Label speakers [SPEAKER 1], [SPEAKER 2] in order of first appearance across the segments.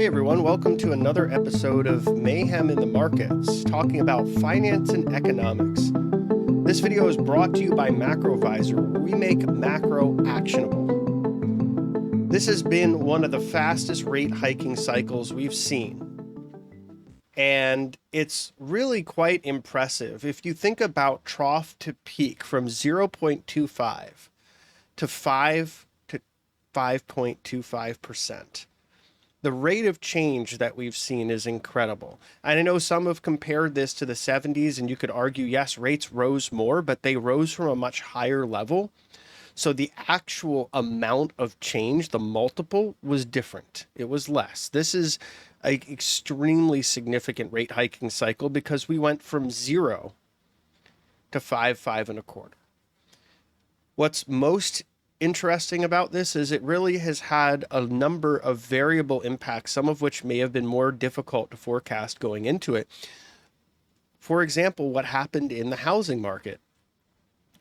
[SPEAKER 1] Hey everyone, welcome to another episode of Mayhem in the Markets, talking about finance and economics. This video is brought to you by Macrovisor, where we make macro actionable. This has been one of the fastest rate hiking cycles we've seen. And it's really quite impressive. If you think about trough to peak from 0.25 to 5 to 5.25%. The rate of change that we've seen is incredible. And I know some have compared this to the 70s, and you could argue, yes, rates rose more, but they rose from a much higher level. So the actual amount of change, the multiple, was different. It was less. This is an extremely significant rate hiking cycle because we went from 0 to 5.25. What's most interesting about this is it really has had a number of variable impacts, some of which may have been more difficult to forecast going into it. For example, what happened in the housing market,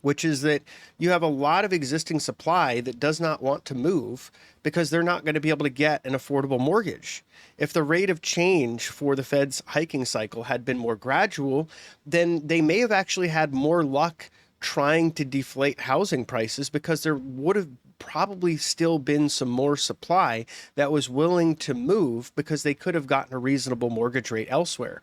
[SPEAKER 1] which is that you have a lot of existing supply that does not want to move because they're not going to be able to get an affordable mortgage. If the rate of change for the Fed's hiking cycle had been more gradual, then they may have actually had more luck trying to deflate housing prices because there would have probably still been some more supply that was willing to move because they could have gotten a reasonable mortgage rate elsewhere.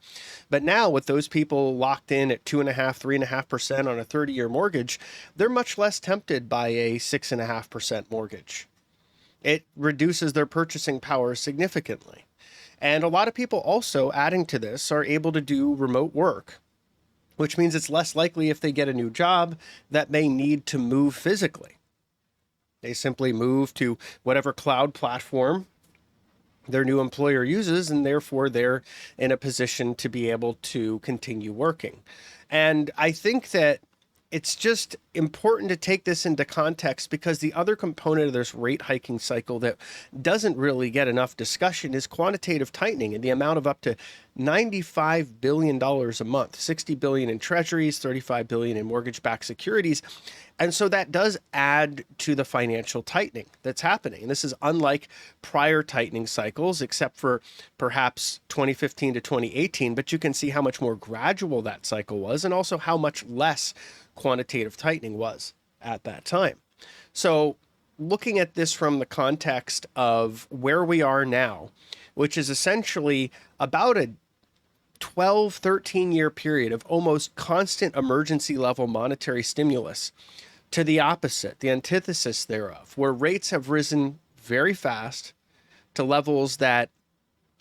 [SPEAKER 1] But now with those people locked in at 2.5%, 3.5% on a 30-year mortgage, they're much less tempted by a 6.5% mortgage. It reduces their purchasing power significantly. And a lot of people also, adding to this, are able to do remote work, which means it's less likely if they get a new job that they need to move physically. They simply move to whatever cloud platform their new employer uses, and therefore they're in a position to be able to continue working. And I think that it's just important to take this into context because the other component of this rate hiking cycle that doesn't really get enough discussion is quantitative tightening and the amount of up to $95 billion a month, $60 billion in treasuries, $35 billion in mortgage-backed securities. And so that does add to the financial tightening that's happening. And this is unlike prior tightening cycles, except for perhaps 2015 to 2018. But you can see how much more gradual that cycle was and also how much less quantitative tightening was at that time. So looking at this from the context of where we are now, which is essentially about a 12, 13-year period of almost constant emergency level monetary stimulus, to the opposite, the antithesis thereof, where rates have risen very fast to levels that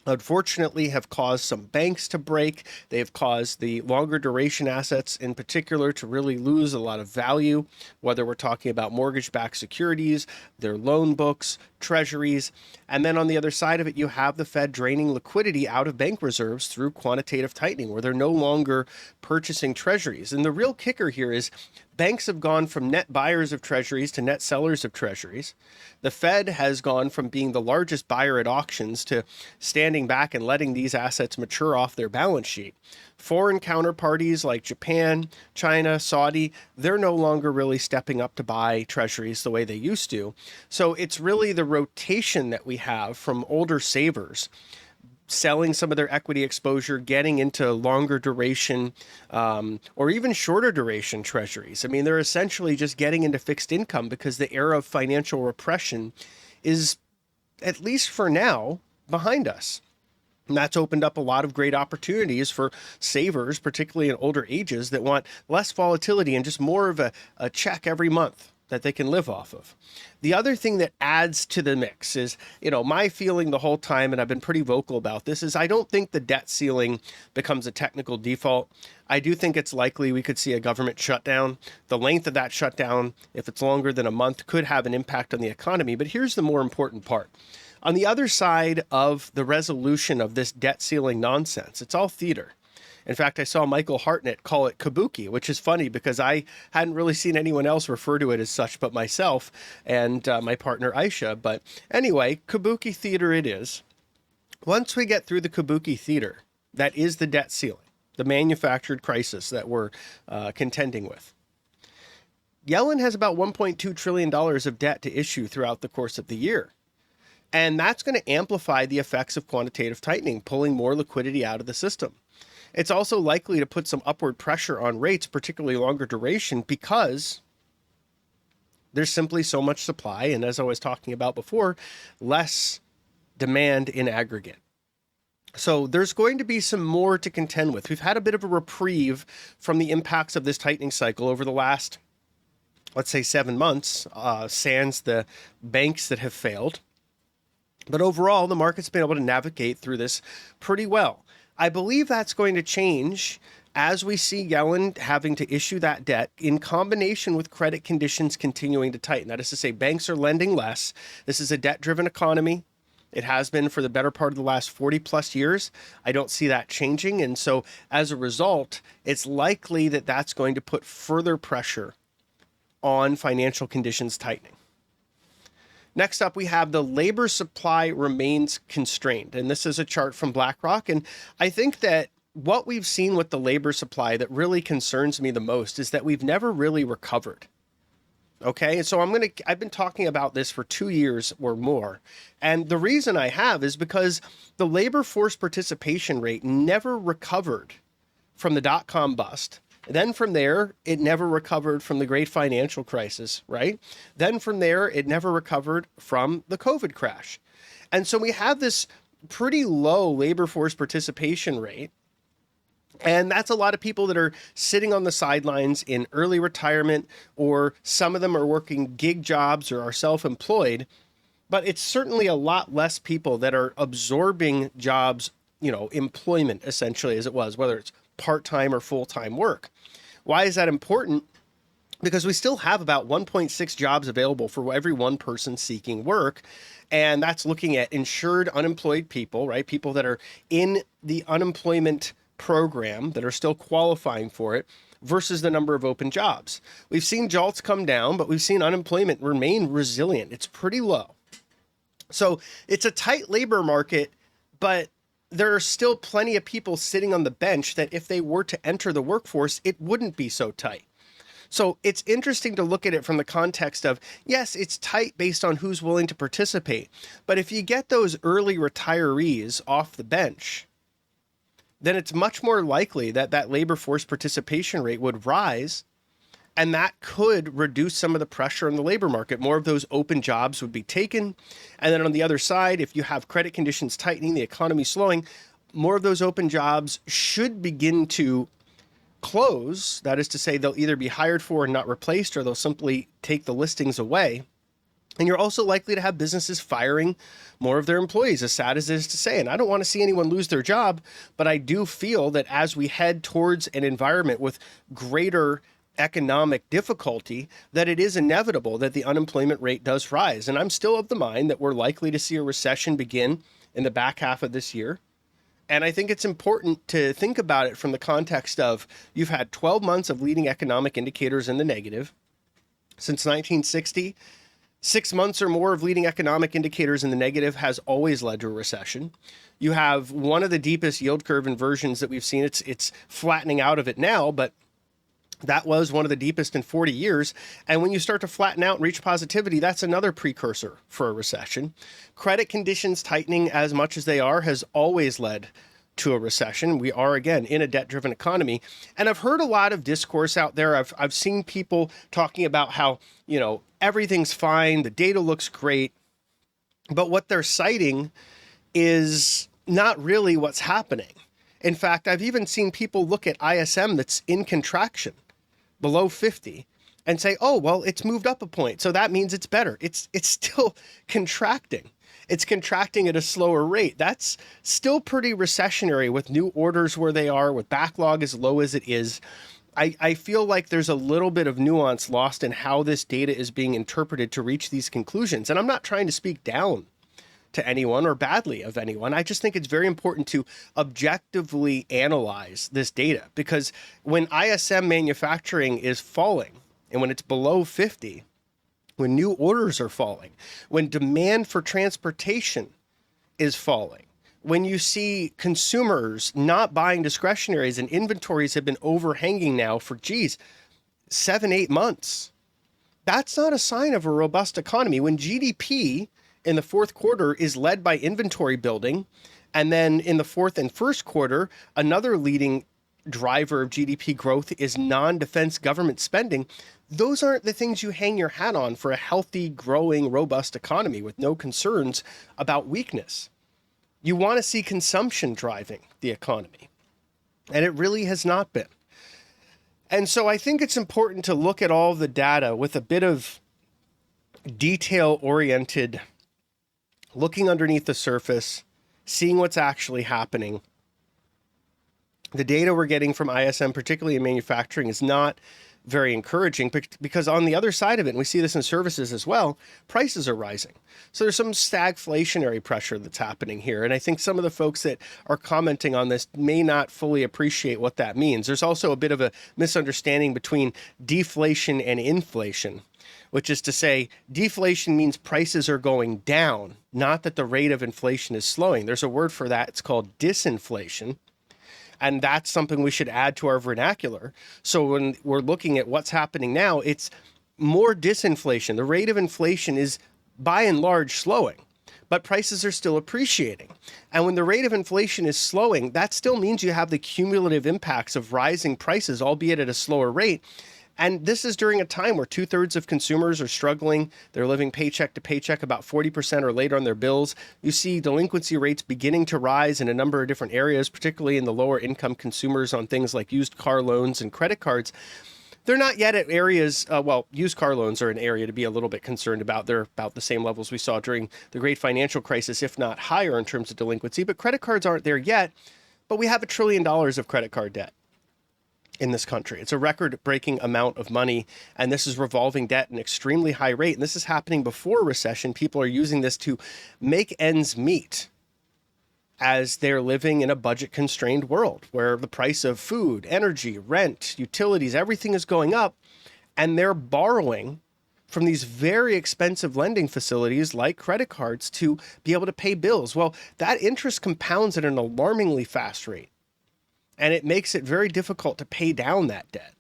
[SPEAKER 1] unfortunately have caused some banks to break. They've caused the longer duration assets in particular to really lose a lot of value, whether we're talking about mortgage-backed securities, their loan books, treasuries. And then on the other side of it, you have the Fed draining liquidity out of bank reserves through quantitative tightening, where they're no longer purchasing treasuries. And the real kicker here is banks have gone from net buyers of treasuries to net sellers of treasuries. The Fed has gone from being the largest buyer at auctions to standing back and letting these assets mature off their balance sheet. Foreign counterparties like Japan, China, Saudi, they're no longer really stepping up to buy treasuries the way they used to. So it's really the rotation that we have from older savers selling some of their equity exposure, getting into longer duration or even shorter duration treasuries. I mean, they're essentially just getting into fixed income because the era of financial repression is, at least for now, behind us. And that's opened up a lot of great opportunities for savers, particularly in older ages, that want less volatility and just more of a check every month that they can live off of. The other thing that adds to the mix is, my feeling the whole time, and I've been pretty vocal about this, is I don't think the debt ceiling becomes a technical default. I do think it's likely we could see a government shutdown. The length of that shutdown, if it's longer than a month, could have an impact on the economy. But here's the more important part. On the other side of the resolution of this debt ceiling nonsense, it's all theater. In fact, I saw Michael Hartnett call it kabuki, which is funny because I hadn't really seen anyone else refer to it as such but myself and my partner Aisha. But anyway, kabuki theater it is. Once we get through the kabuki theater, that is the debt ceiling, the manufactured crisis that we're contending with. Yellen has about $1.2 trillion of debt to issue throughout the course of the year. And that's going to amplify the effects of quantitative tightening, pulling more liquidity out of the system. It's also likely to put some upward pressure on rates, particularly longer duration, because there's simply so much supply. And as I was talking about before, less demand in aggregate. So there's going to be some more to contend with. We've had a bit of a reprieve from the impacts of this tightening cycle over the last, let's say, 7 months, sans the banks that have failed. But overall, the market's been able to navigate through this pretty well. I believe that's going to change as we see Yellen having to issue that debt in combination with credit conditions continuing to tighten. That is to say, banks are lending less. This is a debt-driven economy. It has been for the better part of the last 40 plus years. I don't see that changing. And so as a result, it's likely that that's going to put further pressure on financial conditions tightening. Next up, we have the labor supply remains constrained. And this is a chart from BlackRock. And I think that what we've seen with the labor supply that really concerns me the most is that we've never really recovered. Okay, and so I've been talking about this for 2 years or more. And the reason I have is because the labor force participation rate never recovered from the dot-com bust. Then from there, it never recovered from the great financial crisis, right? Then from there, it never recovered from the COVID crash. And so we have this pretty low labor force participation rate. And that's a lot of people that are sitting on the sidelines in early retirement, or some of them are working gig jobs or are self-employed. But it's certainly a lot less people that are absorbing jobs, employment essentially as it was, whether it's part-time or full-time work. Why is that important? Because we still have about 1.6 jobs available for every one person seeking work. And that's looking at insured unemployed people, right? People that are in the unemployment program that are still qualifying for it versus the number of open jobs. We've seen JOLTS come down, but we've seen unemployment remain resilient. It's pretty low. So it's a tight labor market, but there are still plenty of people sitting on the bench that if they were to enter the workforce, it wouldn't be so tight. So it's interesting to look at it from the context of, yes, it's tight based on who's willing to participate. But if you get those early retirees off the bench, then it's much more likely that that labor force participation rate would rise, and that could reduce some of the pressure on the labor market. More of those open jobs would be taken. And then on the other side, if you have credit conditions tightening, the economy slowing, more of those open jobs should begin to close. That is to say, they'll either be hired for and not replaced, or they'll simply take the listings away. And you're also likely to have businesses firing more of their employees, as sad as it is to say. And I don't want to see anyone lose their job, but I do feel that as we head towards an environment with greater economic difficulty, that it is inevitable that the unemployment rate does rise. And I'm still of the mind that we're likely to see a recession begin in the back half of this year. And I think it's important to think about it from the context of, you've had 12 months of leading economic indicators in the negative. Since 1960, 6 months or more of leading economic indicators in the negative has always led to a recession. You have one of the deepest yield curve inversions that we've seen. It's flattening out of it now, but that was one of the deepest in 40 years. And when you start to flatten out and reach positivity, that's another precursor for a recession. Credit conditions tightening as much as they are has always led to a recession. We are, again, in a debt-driven economy. And I've heard a lot of discourse out there. I've seen people talking about how, everything's fine, the data looks great. But what they're citing is not really what's happening. In fact, I've even seen people look at ISM that's in contraction below 50 and say, oh, well, it's moved up a point, so that means it's better. It's still contracting. It's contracting at a slower rate. That's still pretty recessionary with new orders where they are, with backlog as low as it is. I feel like there's a little bit of nuance lost in how this data is being interpreted to reach these conclusions. And I'm not trying to speak down to anyone or badly of anyone. I just think it's very important to objectively analyze this data, because when ISM manufacturing is falling and when it's below 50, when new orders are falling, when demand for transportation is falling, when you see consumers not buying discretionaries and inventories have been overhanging now for 7-8 months, that's not a sign of a robust economy. When GDP in the fourth quarter is led by inventory building. And then in the fourth and first quarter, another leading driver of GDP growth is non-defense government spending. Those aren't the things you hang your hat on for a healthy, growing, robust economy with no concerns about weakness. You want to see consumption driving the economy. And it really has not been. And so I think it's important to look at all the data with a bit of detail-oriented, looking underneath the surface, seeing what's actually happening. The data we're getting from ISM, particularly in manufacturing, is not very encouraging because on the other side of it, and we see this in services as well, prices are rising. So there's some stagflationary pressure that's happening here. And I think some of the folks that are commenting on this may not fully appreciate what that means. There's also a bit of a misunderstanding between deflation and inflation, which is to say deflation means prices are going down, not that the rate of inflation is slowing. There's a word for that. It's called disinflation. And that's something we should add to our vernacular. So when we're looking at what's happening now, it's more disinflation. The rate of inflation is by and large slowing, but prices are still appreciating. And when the rate of inflation is slowing, that still means you have the cumulative impacts of rising prices, albeit at a slower rate. And this is during a time where 2/3 of consumers are struggling. They're living paycheck to paycheck. About 40% are late on their bills. You see delinquency rates beginning to rise in a number of different areas, particularly in the lower income consumers on things like used car loans and credit cards. They're not yet at areas, used car loans are an area to be a little bit concerned about. They're about the same levels we saw during the great financial crisis, if not higher in terms of delinquency. But credit cards aren't there yet. But we have $1 trillion of credit card debt in this country. It's a record-breaking amount of money, and this is revolving debt at an extremely high rate. And this is happening before recession. People are using this to make ends meet as they're living in a budget-constrained world where the price of food, energy, rent, utilities, everything is going up, and they're borrowing from these very expensive lending facilities like credit cards to be able to pay bills. Well, that interest compounds at an alarmingly fast rate. And it makes it very difficult to pay down that debt.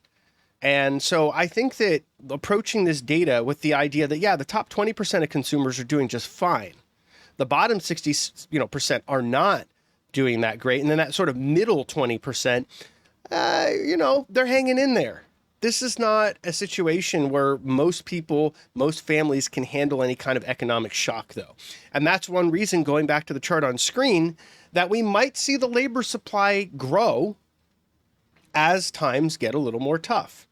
[SPEAKER 1] And so I think that approaching this data with the idea that, yeah, the top 20% of consumers are doing just fine. The bottom 60% are not doing that great. And then that sort of middle 20%, they're hanging in there. This is not a situation where most people, most families can handle any kind of economic shock, though. And that's one reason, going back to the chart on screen, that we might see the labor supply grow as times get a little more tough.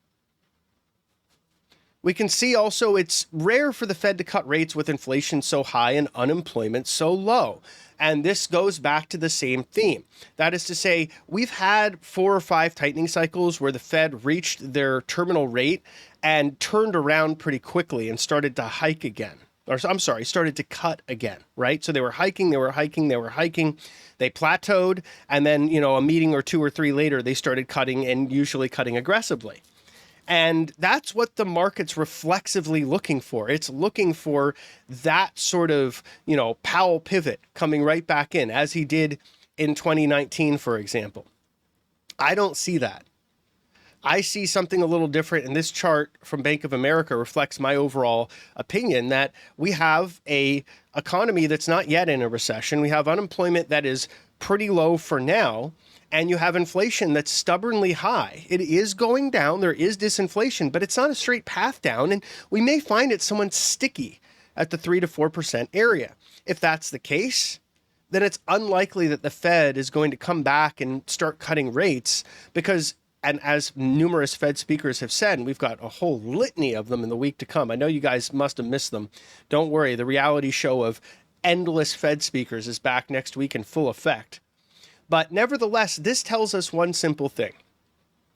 [SPEAKER 1] We can see also it's rare for the Fed to cut rates with inflation so high and unemployment so low. And this goes back to the same theme. That is to say, we've had 4 or 5 tightening cycles where the Fed reached their terminal rate and turned around pretty quickly and started to hike again. Started to cut again, right? So they were hiking. They plateaued. And then, a meeting or 2 or 3 later, they started cutting, and usually cutting aggressively. And that's what the market's reflexively looking for. It's looking for that sort of, Powell pivot coming right back in, as he did in 2019, for example. I don't see that. I see something a little different, and this chart from Bank of America reflects my overall opinion that we have a economy that's not yet in a recession. We have unemployment that is pretty low for now, and you have inflation that's stubbornly high. It is going down. There is disinflation, but it's not a straight path down, and we may find it somewhat sticky at the 3 to 4% area. If that's the case, then it's unlikely that the Fed is going to come back and start cutting rates because, and as numerous Fed speakers have said, and we've got a whole litany of them in the week to come. I know you guys must have missed them. Don't worry. The reality show of endless Fed speakers is back next week in full effect. But nevertheless, this tells us one simple thing.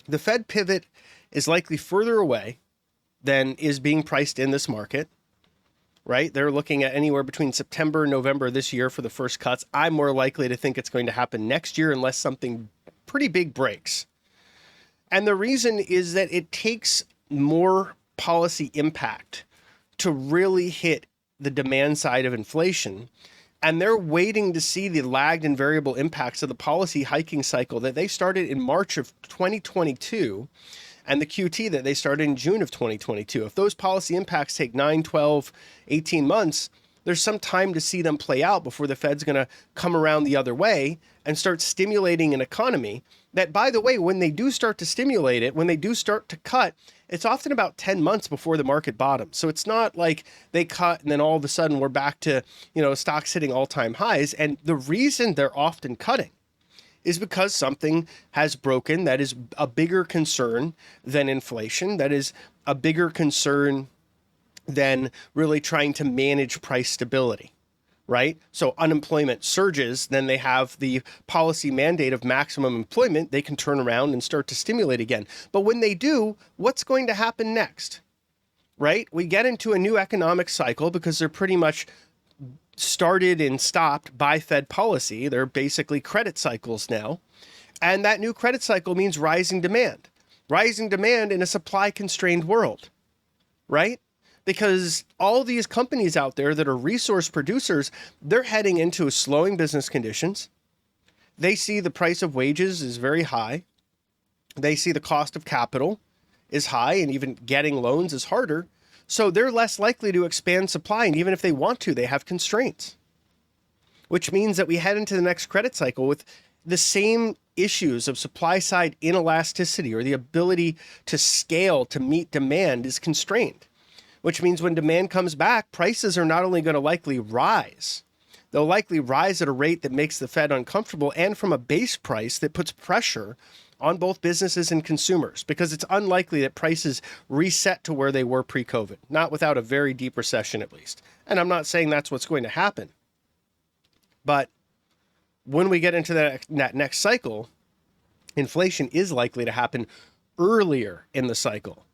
[SPEAKER 1] The Fed pivot is likely further away than is being priced in this market, right? They're looking at anywhere between September and November this year for the first cuts. I'm more likely to think it's going to happen next year unless something pretty big breaks. And the reason is that it takes more policy impact to really hit the demand side of inflation. And they're waiting to see the lagged and variable impacts of the policy hiking cycle that they started in March of 2022 and the QT that they started in June of 2022. If those policy impacts take 9, 12, 18 months, There's some time to see them play out before the Fed's going to come around the other way and start stimulating an economy that, by the way, when they do start to stimulate it, when they do start to cut, it's often about 10 months before the market bottoms. So it's not like they cut and then all of a sudden we're back to, stocks hitting all-time highs. And the reason they're often cutting is because something has broken that is a bigger concern than inflation, that is a bigger concern than really trying to manage price stability, right? So unemployment surges, then they have the policy mandate of maximum employment. They can turn around and start to stimulate again. But when they do, what's going to happen next, right? We get into a new economic cycle because they're pretty much started and stopped by Fed policy. They're basically credit cycles now. And that new credit cycle means rising demand in a supply constrained world, right? Because all these companies out there that are resource producers, they're heading into slowing business conditions. They see the price of wages is very high. They see the cost of capital is high, and even getting loans is harder. So they're less likely to expand supply. And even if they want to, they have constraints, which means that we head into the next credit cycle with the same issues of supply side inelasticity, or the ability to scale to meet demand is constrained. Which means when demand comes back, prices are not only going to likely rise, they'll likely rise at a rate that makes the Fed uncomfortable, and from a base price that puts pressure on both businesses and consumers, because it's unlikely that prices reset to where they were pre-COVID, not without a very deep recession at least. And I'm not saying that's what's going to happen. But when we get into that next cycle, inflation is likely to happen earlier in the cycle.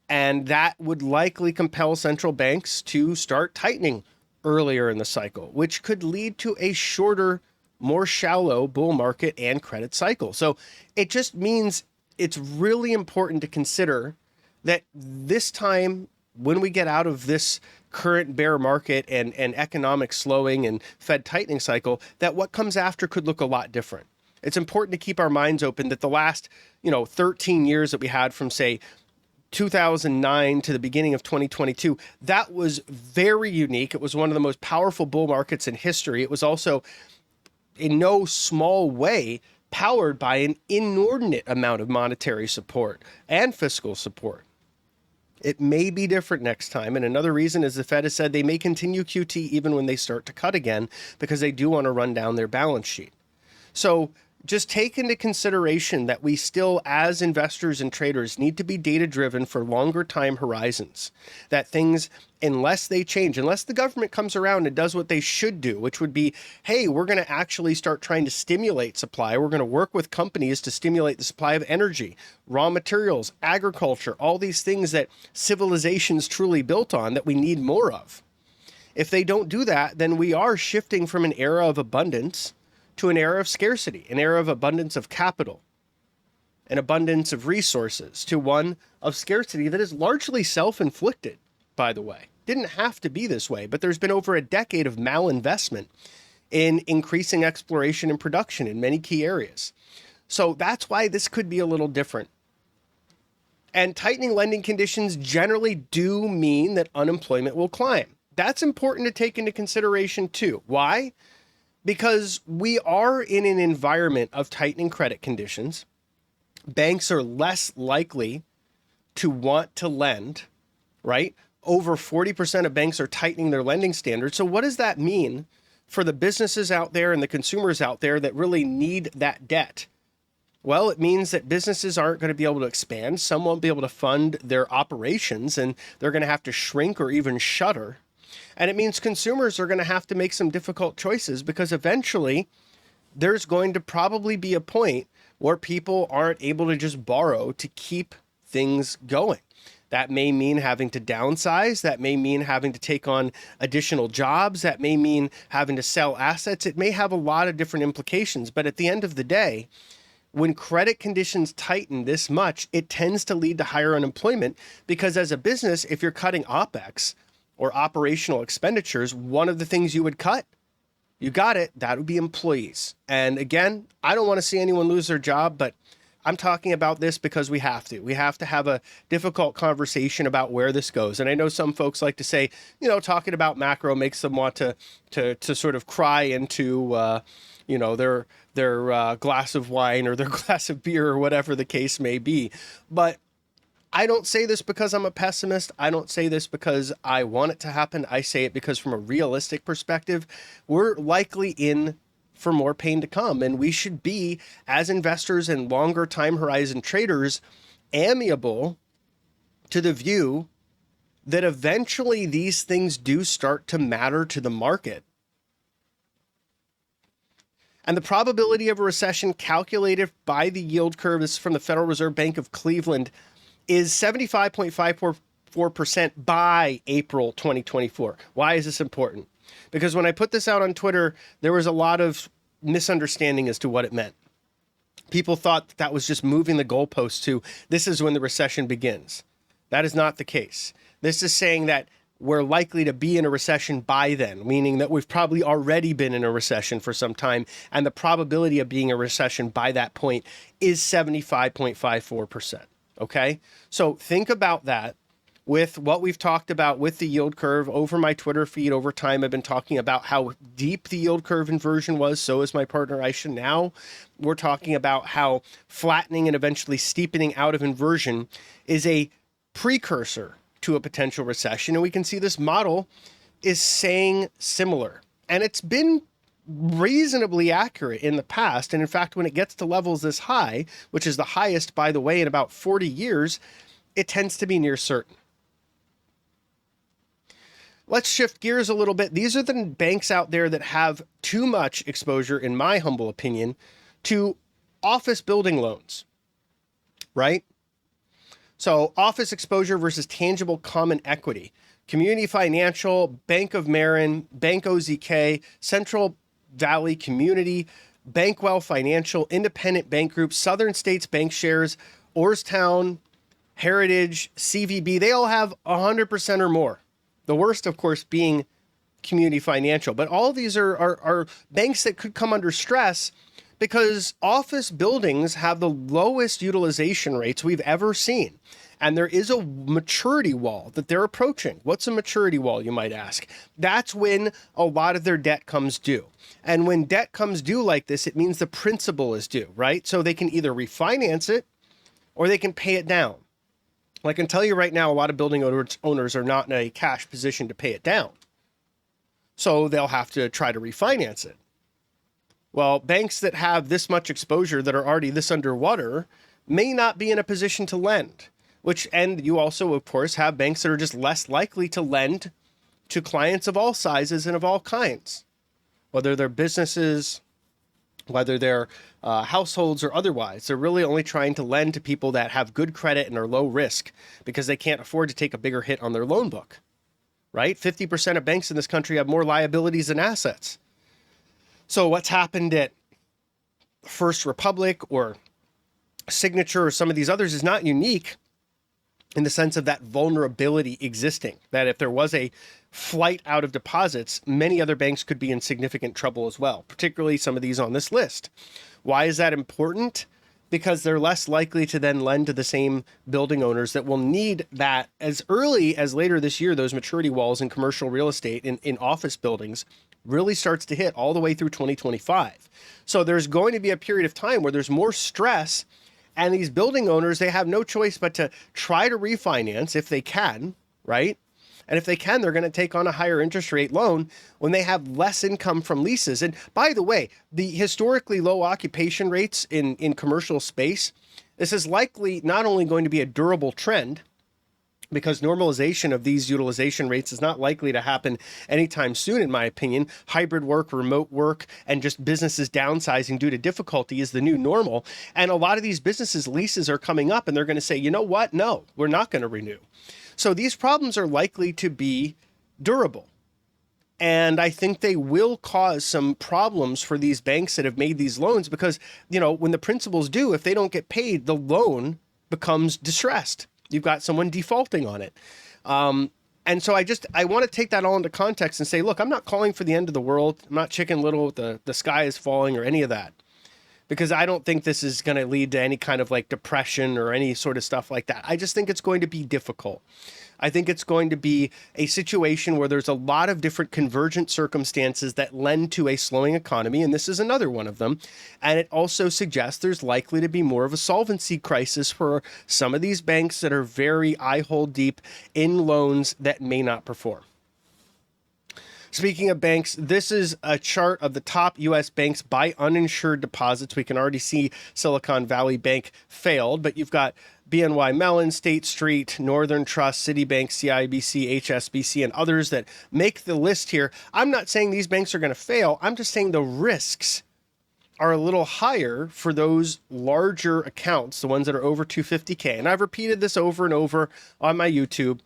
[SPEAKER 1] And that would likely compel central banks to start tightening earlier in the cycle, which could lead to a shorter, more shallow bull market and credit cycle. So it just means it's really important to consider that this time, when we get out of this current bear market and economic slowing and Fed tightening cycle, that what comes after could look a lot different. It's important to keep our minds open that the last, 13 years that we had from, say, 2009 to the beginning of 2022, that was very unique. It was one of the most powerful bull markets in history. It was also, in no small way, powered by an inordinate amount of monetary support and fiscal support. It may be different next time. And another reason is the Fed has said they may continue QT even when they start to cut again, because they do want to run down their balance sheet. So just take into consideration that we still, as investors and traders, need to be data-driven for longer time horizons. That things, unless they change, unless the government comes around and does what they should do, which would be, hey, we're going to actually start trying to stimulate supply. We're going to work with companies to stimulate the supply of energy, raw materials, agriculture, all these things that civilization's truly built on that we need more of. If they don't do that, then we are shifting from an era of abundance to an era of scarcity, an era of abundance of capital, an abundance of resources, to one of scarcity that is largely self-inflicted, by the way. Didn't have to be this way, but there's been over a decade of malinvestment in increasing exploration and production in many key areas. So that's why this could be a little different. And tightening lending conditions generally do mean that unemployment will climb. That's important to take into consideration too. Why? Because we are in an environment of tightening credit conditions. Banks are less likely to want to lend, right? Over 40% of banks are tightening their lending standards. So what does that mean for the businesses out there and the consumers out there that really need that debt? Well, it means that businesses aren't going to be able to expand. Some won't be able to fund their operations, and they're going to have to shrink or even shutter. And it means consumers are going to have to make some difficult choices, because eventually there's going to probably be a point where people aren't able to just borrow to keep things going. That may mean having to downsize. That may mean having to take on additional jobs. That may mean having to sell assets. It may have a lot of different implications. But at the end of the day, when credit conditions tighten this much, it tends to lead to higher unemployment, because as a business, if you're cutting OPEX, or operational expenditures, one of the things you would cut, you got it, that would be employees. And again, I don't want to see anyone lose their job, but I'm talking about this because we have to. We have to have a difficult conversation about where this goes. And I know some folks like to say, talking about macro makes them want to sort of cry into, their glass of wine or their glass of beer or whatever the case may be. But I don't say this because I'm a pessimist. I don't say this because I want it to happen. I say it because from a realistic perspective, we're likely in for more pain to come. And we should be, as investors and longer time horizon traders, amiable to the view that eventually these things do start to matter to the market. And the probability of a recession calculated by the yield curve, this is from the Federal Reserve Bank of Cleveland, is 75.54% by April 2024. Why is this important? Because when I put this out on Twitter, there was a lot of misunderstanding as to what it meant. People thought that was just moving the goalposts to this is when the recession begins. That is not the case. This is saying that we're likely to be in a recession by then, meaning that we've probably already been in a recession for some time, and the probability of being a recession by that point is 75.54%. Okay, so think about that with what we've talked about with the yield curve. Over my Twitter feed over time, I've been talking about how deep the yield curve inversion was. So is my partner Aisha. Now we're talking about how flattening and eventually steepening out of inversion is a precursor to a potential recession. And we can see this model is saying similar. And it's been reasonably accurate in the past. And in fact, when it gets to levels this high, which is the highest, by the way, in about 40 years, it tends to be near certain. Let's shift gears a little bit. These are the banks out there that have too much exposure, in my humble opinion, to office building loans, right? So office exposure versus tangible common equity. Community Financial, Bank of Marin, Bank OZK, Central Valley Community, Bankwell Financial, Independent Bank Group, Southern States Bank Shares, Orrstown, Heritage, CVB. They all have 100% or more. The worst, of course, being Community Financial. But all of these are banks that could come under stress because office buildings have the lowest utilization rates we've ever seen. And there is a maturity wall that they're approaching. What's a maturity wall, you might ask? That's when a lot of their debt comes due. And when debt comes due like this, it means the principal is due, right? So they can either refinance it or they can pay it down. Well, I can tell you right now, a lot of building owners are not in a cash position to pay it down. So they'll have to try to refinance it. Well, banks that have this much exposure that are already this underwater may not be in a position to lend. And you also, of course, have banks that are just less likely to lend to clients of all sizes and of all kinds, whether they're businesses, whether they're households or otherwise. They're really only trying to lend to people that have good credit and are low risk because they can't afford to take a bigger hit on their loan book, right? 50% of banks in this country have more liabilities than assets. So what's happened at First Republic or Signature or some of these others is not unique in the sense of that vulnerability existing, that if there was a flight out of deposits, many other banks could be in significant trouble as well, particularly some of these on this list. Why is that important? Because they're less likely to then lend to the same building owners that will need that as early as later this year. Those maturity walls in commercial real estate in office buildings really starts to hit all the way through 2025. So there's going to be a period of time where there's more stress. And these building owners, they have no choice but to try to refinance if they can, right? And if they can, they're going to take on a higher interest rate loan when they have less income from leases. And by the way, the historically low occupation rates in commercial space, this is likely not only going to be a durable trend, because normalization of these utilization rates is not likely to happen anytime soon, in my opinion. Hybrid work, remote work, and just businesses downsizing due to difficulty is the new normal. And a lot of these businesses' leases are coming up and they're going to say, you know what? No, we're not going to renew. So these problems are likely to be durable. And I think they will cause some problems for these banks that have made these loans because, when the principal's due, if they don't get paid, the loan becomes distressed. You've got someone defaulting on it. And so I want to take that all into context and say, look, I'm not calling for the end of the world. I'm not Chicken Little, the sky is falling or any of that. because I don't think this is going to lead to any kind of like depression or any sort of stuff like that. I just think it's going to be difficult. I think it's going to be a situation where there's a lot of different convergent circumstances that lend to a slowing economy, and this is another one of them. And it also suggests there's likely to be more of a solvency crisis for some of these banks that are very eye-hole deep in loans that may not perform. Speaking of banks, this is a chart of the top U.S. banks by uninsured deposits. We can already see Silicon Valley Bank failed, but you've got BNY Mellon, State Street, Northern Trust, Citibank, CIBC, HSBC, and others that make the list here. I'm not saying these banks are going to fail. I'm just saying the risks are a little higher for those larger accounts, the ones that are over 250K. And I've repeated this over and over on my YouTube.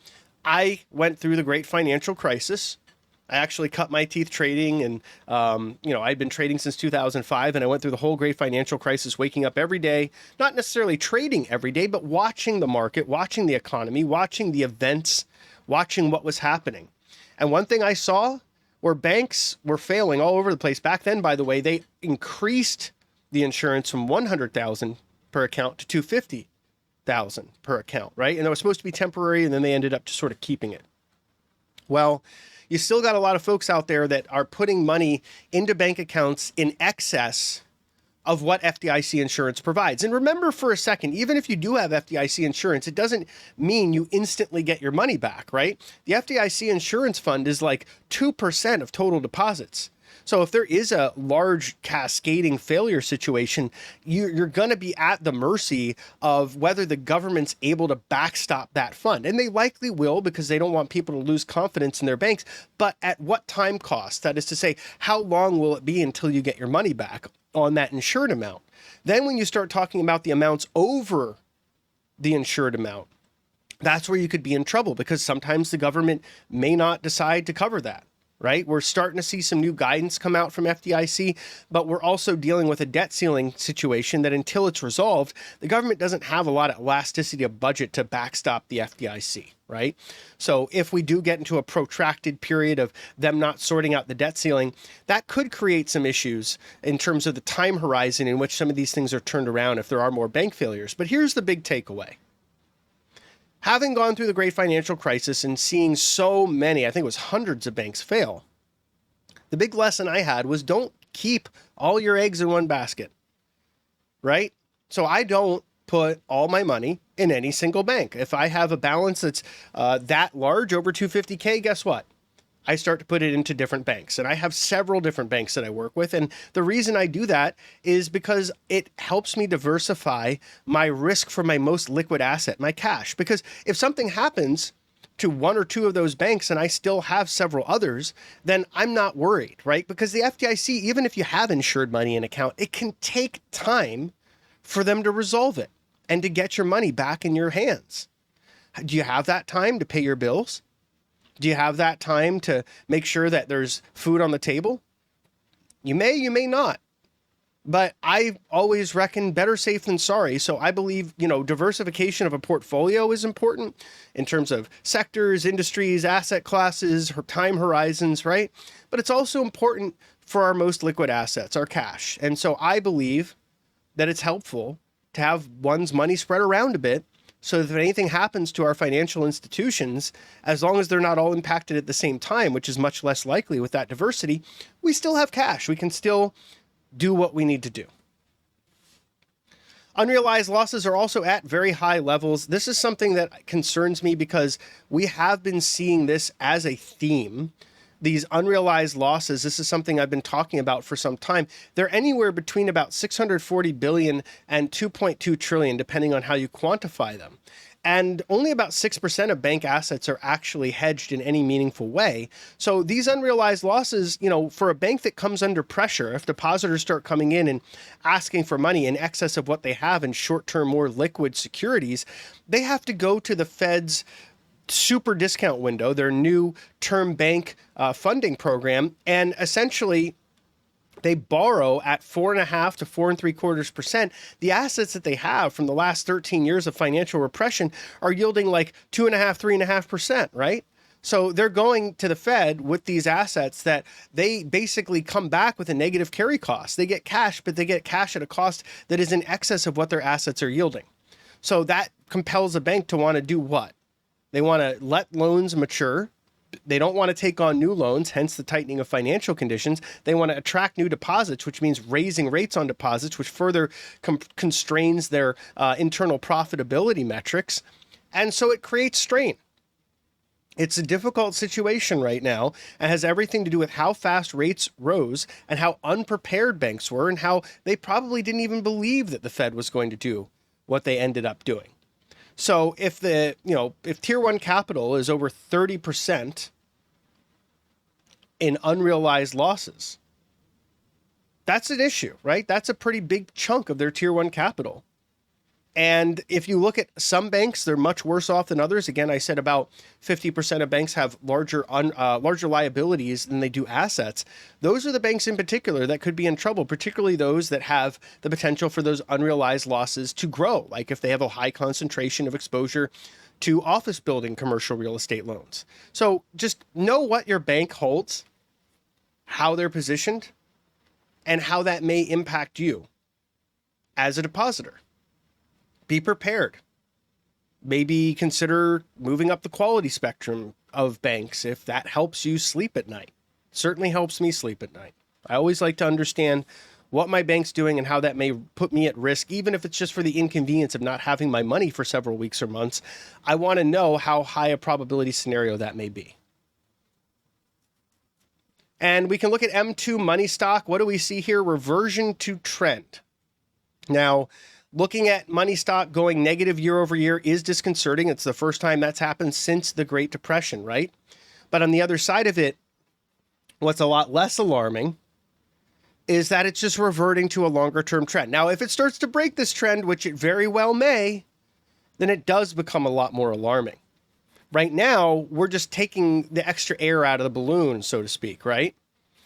[SPEAKER 1] I went through the great financial crisis. I actually cut my teeth trading, and I'd been trading since 2005, and I went through the whole great financial crisis, waking up every day, not necessarily trading every day, but watching the market, watching the economy, watching the events, watching what was happening. And one thing I saw where banks were failing all over the place. Back then, by the way, they increased the insurance from $100,000 per account to $250,000 per account, right? And it was supposed to be temporary, and then they ended up just sort of keeping it. Well, you still got a lot of folks out there that are putting money into bank accounts in excess of what FDIC insurance provides. And remember for a second, even if you do have FDIC insurance, it doesn't mean you instantly get your money back, right? The FDIC insurance fund is like 2% of total deposits. So if there is a large cascading failure situation, you're going to be at the mercy of whether the government's able to backstop that fund. And they likely will, because they don't want people to lose confidence in their banks. But at what time cost? That is to say, how long will it be until you get your money back on that insured amount? Then when you start talking about the amounts over the insured amount, that's where you could be in trouble, because sometimes the government may not decide to cover that. Right? We're starting to see some new guidance come out from FDIC, but we're also dealing with a debt ceiling situation that until it's resolved, the government doesn't have a lot of elasticity of budget to backstop the FDIC, right? So if we do get into a protracted period of them not sorting out the debt ceiling, that could create some issues in terms of the time horizon in which some of these things are turned around if there are more bank failures. But here's the big takeaway. Having gone through the great financial crisis and seeing so many, I think it was hundreds of banks fail, the big lesson I had was don't keep all your eggs in one basket, right? So I don't put all my money in any single bank. If I have a balance that's that large, over 250K, guess what? I start to put it into different banks, and I have several different banks that I work with. And the reason I do that is because it helps me diversify my risk for my most liquid asset, my cash. Because if something happens to one or two of those banks and I still have several others, then I'm not worried, right? Because the FDIC, even if you have insured money in an account, it can take time for them to resolve it and to get your money back in your hands. Do you have that time to pay your bills? Do you have that time to make sure that there's food on the table? You may not. But I always reckon better safe than sorry. So I believe, diversification of a portfolio is important in terms of sectors, industries, asset classes, time horizons, right? But it's also important for our most liquid assets, our cash. And so I believe that it's helpful to have one's money spread around a bit, so that if anything happens to our financial institutions, as long as they're not all impacted at the same time, which is much less likely with that diversity, we still have cash. We can still do what we need to do. Unrealized losses are also at very high levels. This is something that concerns me because we have been seeing this as a theme. These unrealized losses, this is something I've been talking about for some time. They're anywhere between about 640 billion and 2.2 trillion, depending on how you quantify them. And only about 6% of bank assets are actually hedged in any meaningful way. So these unrealized losses, for a bank that comes under pressure, if depositors start coming in and asking for money in excess of what they have in short-term, more liquid securities, they have to go to the Fed's super discount window, their new term bank funding program, and essentially they borrow at 4.5% to 4.75%. The assets that they have from the last 13 years of financial repression are yielding like 2.5%, 3.5%, right? So they're going to the Fed with these assets that they basically come back with a negative carry cost. They get cash, but they get cash at a cost that is in excess of what their assets are yielding. So that compels a bank to want to do what? They want to let loans mature. They don't want to take on new loans, hence the tightening of financial conditions. They want to attract new deposits, which means raising rates on deposits, which further constrains their internal profitability metrics. And so it creates strain. It's a difficult situation right now and has everything to do with how fast rates rose and how unprepared banks were and how they probably didn't even believe that the Fed was going to do what they ended up doing. So if if tier one capital is over 30% in unrealized losses, that's an issue, right? That's a pretty big chunk of their tier one capital. And if you look at some banks, they're much worse off than others. Again, I said about 50% of banks have larger liabilities than they do assets. Those are the banks in particular that could be in trouble, particularly those that have the potential for those unrealized losses to grow, like if they have a high concentration of exposure to office building commercial real estate loans. So just know what your bank holds, how they're positioned, and how that may impact you as a depositor. Be prepared. Maybe consider moving up the quality spectrum of banks if that helps you sleep at night. Certainly helps me sleep at night. I always like to understand what my bank's doing and how that may put me at risk, even if it's just for the inconvenience of not having my money for several weeks or months. I want to know how high a probability scenario that may be. And we can look at M2 money stock. What do we see here? Reversion to trend. Now, looking at money stock going negative year over year is disconcerting. It's the first time that's happened since the Great Depression, right? But on the other side of it, what's a lot less alarming is that it's just reverting to a longer term trend. Now, if it starts to break this trend, which it very well may, then it does become a lot more alarming. Right now, we're just taking the extra air out of the balloon, so to speak, right?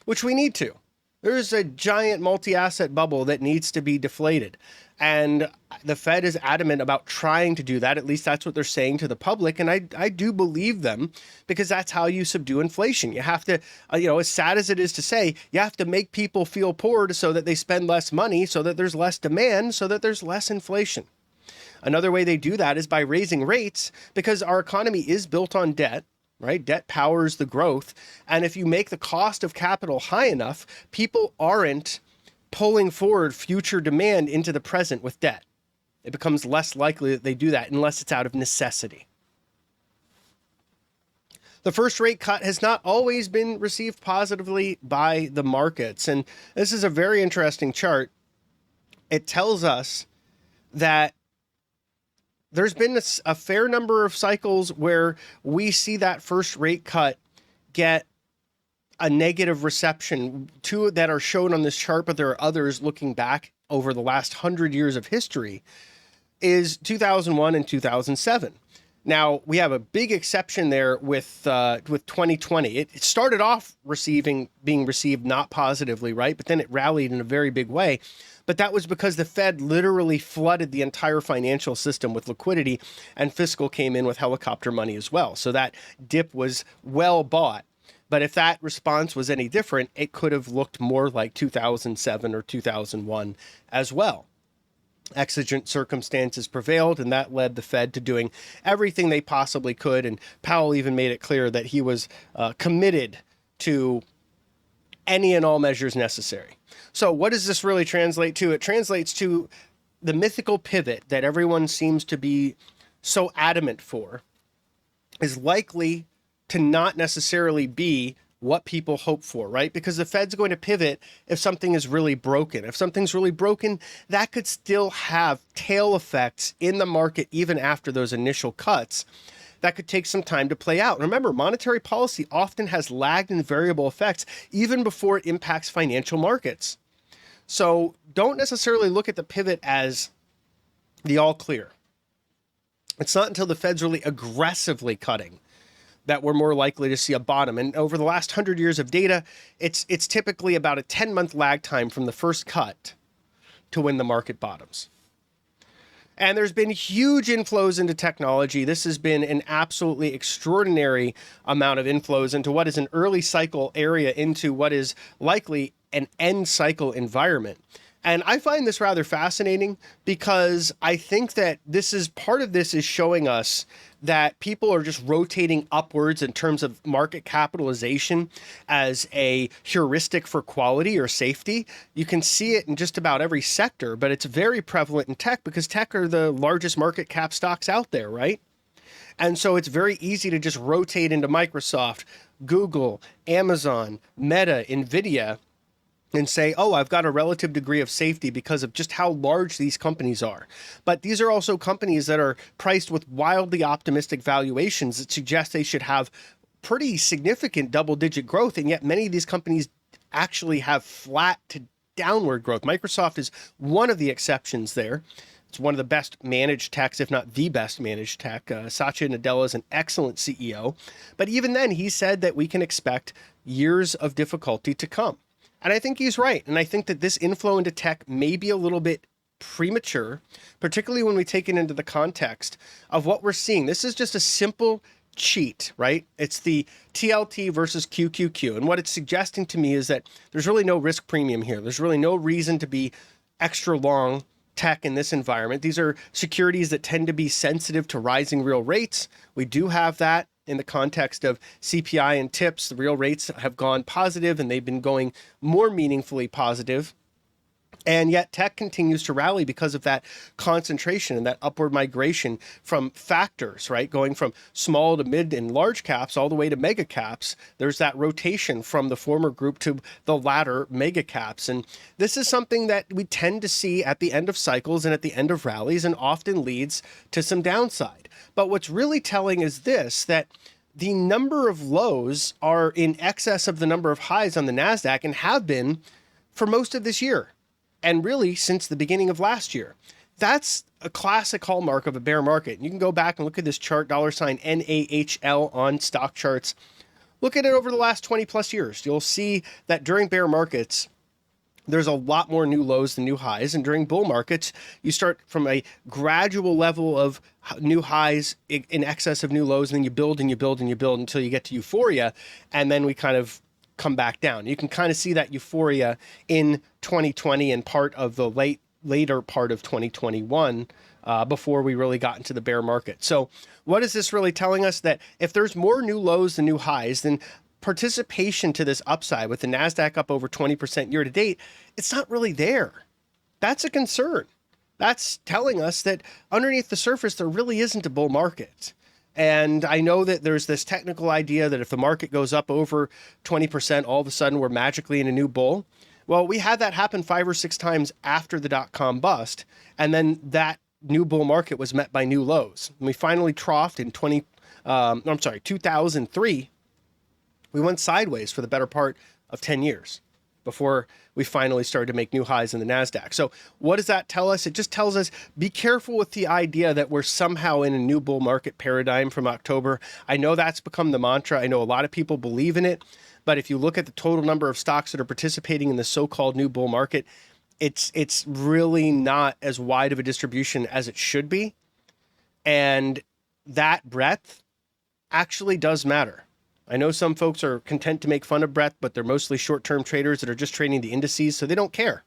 [SPEAKER 1] Which we need to. There's a giant multi-asset bubble that needs to be deflated. And the Fed is adamant about trying to do that. At least that's what they're saying to the public. And I do believe them, because that's how you subdue inflation. You have to, as sad as it is to say, you have to make people feel poor so that they spend less money, so that there's less demand, so that there's less inflation. Another way they do that is by raising rates, because our economy is built on debt. Right? Debt powers the growth. And if you make the cost of capital high enough, people aren't pulling forward future demand into the present with debt. It becomes less likely that they do that unless it's out of necessity. The first rate cut has not always been received positively by the markets. And this is a very interesting chart. It tells us that there's been a fair number of cycles where we see that first rate cut get a negative reception. Two that are shown on this chart, but there are others looking back over the last 100 years of history, is 2001 and 2007. Now, we have a big exception there with 2020. It started off being received not positively, right? But then it rallied in a very big way. But that was because the Fed literally flooded the entire financial system with liquidity, and fiscal came in with helicopter money as well. So that dip was well bought. But if that response was any different, it could have looked more like 2007 or 2001 as well. Exigent circumstances prevailed, and that led the Fed to doing everything they possibly could. And Powell even made it clear that he was committed to any and all measures necessary. So what does this really translate to? It translates to the mythical pivot that everyone seems to be so adamant for is likely to not necessarily be what people hope for, right? Because the Fed's going to pivot if something is really broken. If something's really broken, that could still have tail effects in the market even after those initial cuts. That could take some time to play out. Remember, monetary policy often has lagged and variable effects even before it impacts financial markets. So don't necessarily look at the pivot as the all clear. It's not until the Fed's really aggressively cutting that we're more likely to see a bottom. And over the last 100 years of data, it's typically about a 10-month lag time from the first cut to when the market bottoms. And there's been huge inflows into technology. This has been an absolutely extraordinary amount of inflows into what is an early cycle area into what is likely an end cycle environment. And I find this rather fascinating because I think that this is part of this is showing us that people are just rotating upwards in terms of market capitalization as a heuristic for quality or safety. You can see it in just about every sector, but it's very prevalent in tech because tech are the largest market cap stocks out there, right? And so it's very easy to just rotate into Microsoft, Google, Amazon, Meta, Nvidia, and say, oh, I've got a relative degree of safety because of just how large these companies are. But these are also companies that are priced with wildly optimistic valuations that suggest they should have pretty significant double-digit growth, and yet many of these companies actually have flat to downward growth. Microsoft is one of the exceptions there. It's one of the best managed techs, if not the best managed tech. Satya Nadella is an excellent CEO. But even then, he said that we can expect years of difficulty to come. And I think he's right. And I think that this inflow into tech may be a little bit premature, particularly when we take it into the context of what we're seeing. This is just a simple cheat, right? It's the TLT versus QQQ. And what it's suggesting to me is that there's really no risk premium here. There's really no reason to be extra long tech in this environment. These are securities that tend to be sensitive to rising real rates. We do have that in the context of CPI and tips. The real rates have gone positive and they've been going more meaningfully positive. And yet tech continues to rally because of that concentration and that upward migration from factors, right? Going from small to mid and large caps all the way to mega caps. There's that rotation from the former group to the latter mega caps. And this is something that we tend to see at the end of cycles and at the end of rallies and often leads to some downside. But what's really telling is this, that the number of lows are in excess of the number of highs on the NASDAQ and have been for most of this year. And really since the beginning of last year. That's a classic hallmark of a bear market. You can go back and look at this chart, $NAHL on stock charts. Look at it over the last 20 plus years. You'll see that during bear markets, there's a lot more new lows than new highs. And during bull markets, you start from a gradual level of new highs in excess of new lows, and then you build and you build and you build until you get to euphoria. And then we kind of come back down. You can kind of see that euphoria in 2020 and part of the later part of 2021 before we really got into the bear market. So what is this really telling us? That if there's more new lows than new highs, then participation to this upside with the NASDAQ up over 20% year to date, it's not really there. That's a concern. That's telling us that underneath the surface, there really isn't a bull market. And I know that there's this technical idea that if the market goes up over 20%, all of a sudden we're magically in a new bull. Well, we had that happen 5 or 6 times after the dot-com bust. And then that new bull market was met by new lows. And we finally troughed in 2003. We went sideways for the better part of 10 years before we finally started to make new highs in the NASDAQ. So what does that tell us? It just tells us, be careful with the idea that we're somehow in a new bull market paradigm from October. I know that's become the mantra. I know a lot of people believe in it. But if you look at the total number of stocks that are participating in the so-called new bull market, it's really not as wide of a distribution as it should be. And that breadth actually does matter. I know some folks are content to make fun of breadth, but they're mostly short-term traders that are just trading the indices, so they don't care.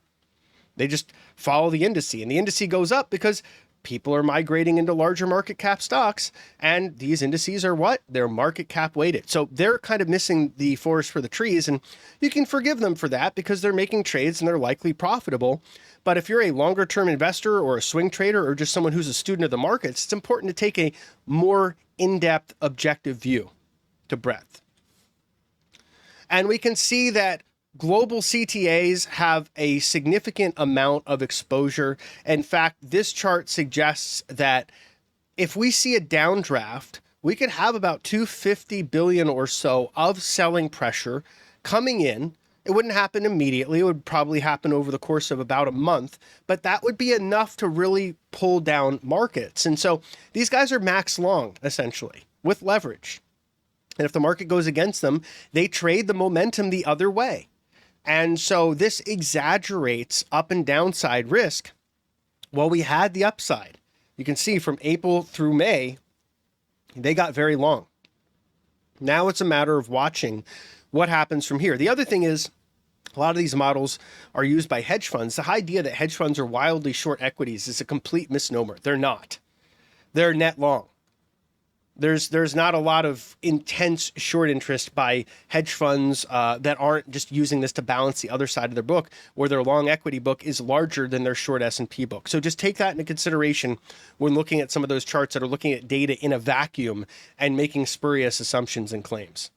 [SPEAKER 1] They just follow the indice, and the indice goes up because people are migrating into larger market cap stocks, and these indices are what? They're market cap weighted. So they're kind of missing the forest for the trees, and you can forgive them for that because they're making trades and they're likely profitable. But if you're a longer-term investor or a swing trader or just someone who's a student of the markets, it's important to take a more in-depth, objective view to breadth. And we can see that global CTAs have a significant amount of exposure. In fact, this chart suggests that if we see a downdraft, we could have about 250 billion or so of selling pressure coming in. It wouldn't happen immediately. It would probably happen over the course of about a month, but that would be enough to really pull down markets. And so these guys are max long, essentially, with leverage. And if the market goes against them, they trade the momentum the other way. And so this exaggerates up and downside risk. Well, we had the upside. You can see from April through May, they got very long. Now it's a matter of watching what happens from here. The other thing is, a lot of these models are used by hedge funds. The idea that hedge funds are wildly short equities is a complete misnomer. They're not. They're net long. There's not a lot of intense short interest by hedge funds that aren't just using this to balance the other side of their book, where their long equity book is larger than their short S&P book. So just take that into consideration when looking at some of those charts that are looking at data in a vacuum and making spurious assumptions and claims.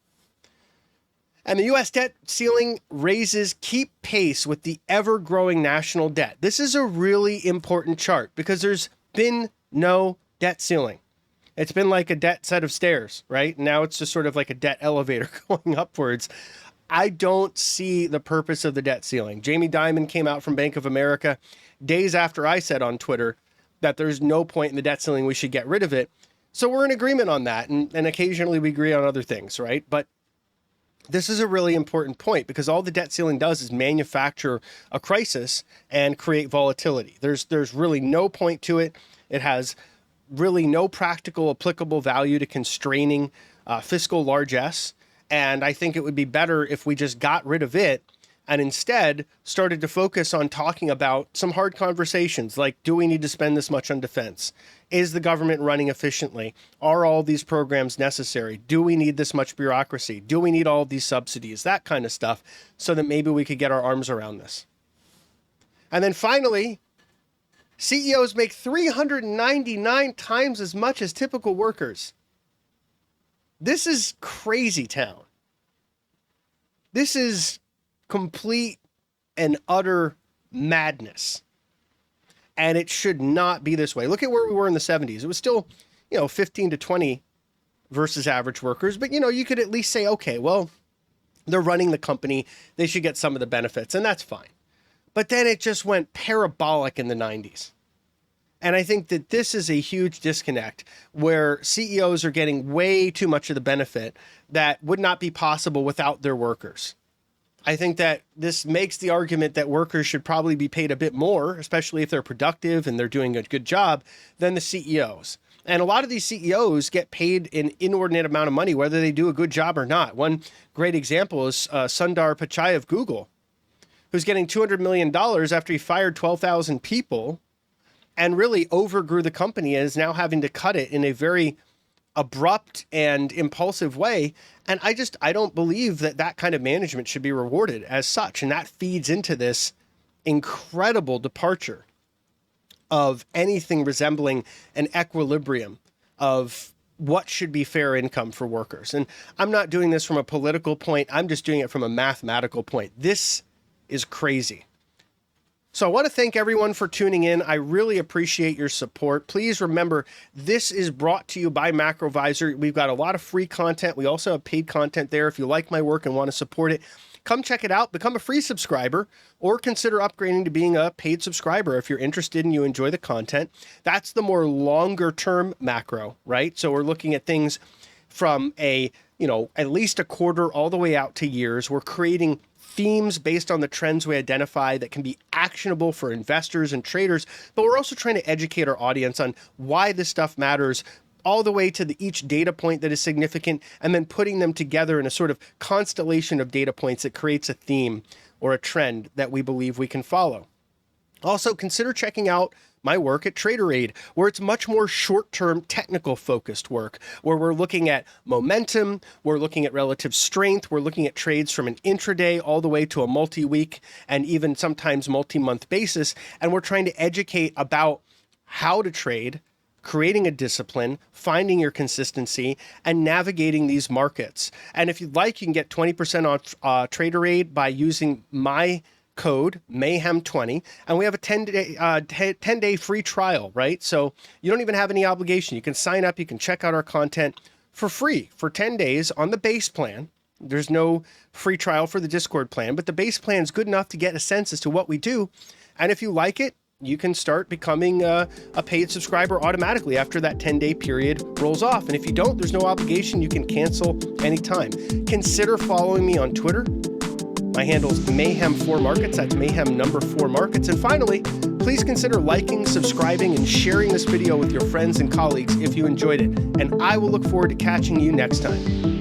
[SPEAKER 1] And the U.S. debt ceiling raises keep pace with the ever-growing national debt. This is a really important chart because there's been no debt ceiling. It's been like a debt set of stairs, right? Now it's just sort of like a debt elevator going upwards. I don't see the purpose of the debt ceiling. Jamie Dimon came out from Bank of America days after I said on Twitter that there's no point in the debt ceiling, we should get rid of it. So we're in agreement on that, and occasionally we agree on other things, right? But this is a really important point because all the debt ceiling does is manufacture a crisis and create volatility. There's really no point to it. It has really no practical applicable value to constraining fiscal largesse. And I think it would be better if we just got rid of it and instead started to focus on talking about some hard conversations like, do we need to spend this much on defense? Is the government running efficiently? Are all these programs necessary? Do we need this much bureaucracy? Do we need all of these subsidies? That kind of stuff, so that maybe we could get our arms around this. And then finally, CEOs make 399 times as much as typical workers. This is crazy town. This is complete and utter madness. And it should not be this way. Look at where we were in the 70s. It was still, 15 to 20 versus average workers. But, you could at least say, okay, well, they're running the company. They should get some of the benefits, and that's fine. But then it just went parabolic in the 90s. And I think that this is a huge disconnect where CEOs are getting way too much of the benefit that would not be possible without their workers. I think that this makes the argument that workers should probably be paid a bit more, especially if they're productive and they're doing a good job, than the CEOs. And a lot of these CEOs get paid an inordinate amount of money, whether they do a good job or not. One great example is Sundar Pichai of Google, who's getting $200 million after he fired 12,000 people and really overgrew the company and is now having to cut it in a very abrupt and impulsive way. And I don't believe that kind of management should be rewarded as such. And that feeds into this incredible departure of anything resembling an equilibrium of what should be fair income for workers. And I'm not doing this from a political point. I'm just doing it from a mathematical point. This is crazy. So I want to thank everyone for tuning in. I really appreciate your support. Please remember, this is brought to you by Macrovisor. We've got a lot of free content. We also have paid content there. If you like my work and want to support it, come check it out. Become a free subscriber or consider upgrading to being a paid subscriber if you're interested and you enjoy the content. That's the more longer term macro, right? So we're looking at things from at least a quarter all the way out to years. We're creating themes based on the trends we identify that can be actionable for investors and traders, but we're also trying to educate our audience on why this stuff matters all the way to each data point that is significant, and then putting them together in a sort of constellation of data points that creates a theme or a trend that we believe we can follow. Also, consider checking out my work at TraderAid, where it's much more short-term technical focused work, where we're looking at momentum, we're looking at relative strength, we're looking at trades from an intraday all the way to a multi-week and even sometimes multi-month basis. And we're trying to educate about how to trade, creating a discipline, finding your consistency, and navigating these markets. And if you'd like, you can get 20% off TraderAid by using my code Mayhem20, and we have a 10-day free trial, right? So you don't even have any obligation. You can sign up, you can check out our content for free for 10 days on the base plan. There's no free trial for the Discord plan, but the base plan is good enough to get a sense as to what we do. And if you like it, you can start becoming a paid subscriber automatically after that 10-day period rolls off. And if you don't, there's no obligation. You can cancel anytime. Consider following me on Twitter. My handle is Mayhem4Markets. That's Mayhem number 4 Markets. And finally, Please consider liking, subscribing, and sharing this video with your friends and colleagues if you enjoyed it, and I will look forward to catching you next time.